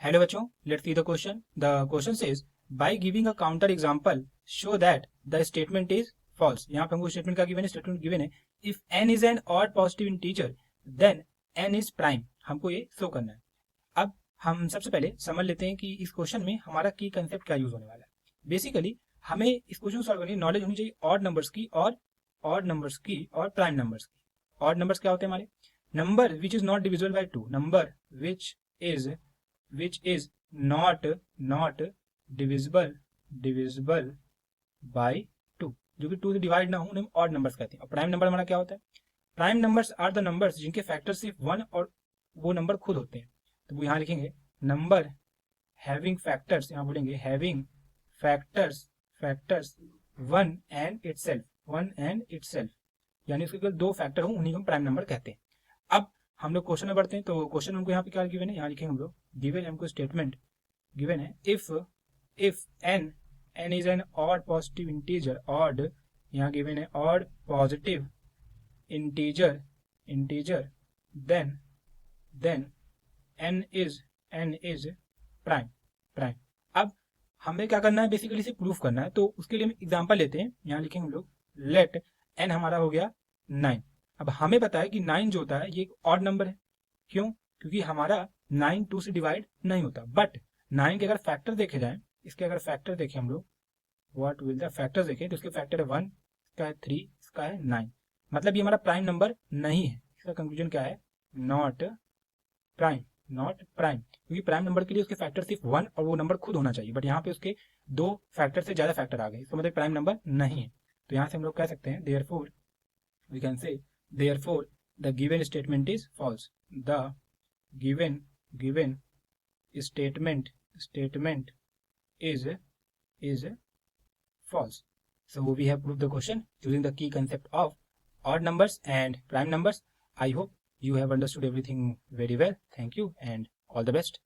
Hello बच्चों, let's see the question. The question says by giving a counter example show that the statement is false. यहाँ पे हमको statement का given है. Statement given है if n is an odd positive integer then n is prime. हमको ये show करना है. अब हम सबसे पहले समझ लेते हैं कि इस क्वेश्चन में हमारा की कंसेप्ट क्या यूज होने वाला है. बेसिकली हमें इस क्वेश्चन को सॉल्व करने की नॉलेज होनी चाहिए ऑड नंबर्स की और प्राइम नंबर्स की. ऑड नंबर्स क्या होते हैं हमारे? Number which is not divisible by two. Number which is not divisible by 2, जो कि 2 से डिवाइड ना हो उन्हें ऑड नंबर्स कहते हैं. और प्राइम नंबर हमारा क्या होता है? Prime numbers are the numbers जिनके फैक्टर सिर्फ 1 और वो नंबर खुद होते हैं. तो यहाँ लिखेंगे नंबर हैविंग फैक्टर्स. यहाँ बोलेंगे हैविंग फैक्टर्स 1 एंड इटसेल्फ, यानी उसके केवल 2 फैक्टर हो उन्हीं को हम प्राइम नंबर कहते हैं. अब हम लोग क्वेश्चन में बढ़ते हैं. तो क्वेश्चन में हमको यहाँ पे क्या गिवन है, यहाँ लिखेंगे हम लोग गिवन है, हमको स्टेटमेंट गिवन है if n is an odd positive integer. Odd यहाँ गिवन है odd positive integer then n is prime. अब हमें क्या करना है, बेसिकली इसे प्रूफ करना है. तो उसके लिए हम एग्जांपल लेते हैं. यहाँ लिखेंगे हम लोग लेट n हमारा हो गया 9. अब हमें पता है कि 9 जो होता है ये एक ऑड नंबर है. क्यों? क्योंकि हमारा 9 2 से डिवाइड नहीं होता. बट 9 के अगर फैक्टर देखे जाए, इसके अगर फैक्टर देखें हम लोग, व्हाट विल द फैक्टर देखें, तो इसके फैक्टर है 1, इसका है 3, इसका है 9. मतलब ये हमारा प्राइम नंबर नहीं है. इसका कंक्लूजन क्या है? Not prime. क्योंकि प्राइम नंबर के लिए उसके फैक्टर सिर्फ 1 और वो नंबर खुद होना चाहिए. बट यहाँ पे उसके 2 फैक्टर से ज्यादा फैक्टर आ गए, इसका मतलब प्राइम नंबर नहीं है. तो यहाँ से हम लोग कह सकते हैं therefore we can say therefore the given statement is false. The given statement is false. So we have proved the question using the key concept of odd numbers and prime numbers. I hope you have understood everything very well. Thank you and all the best.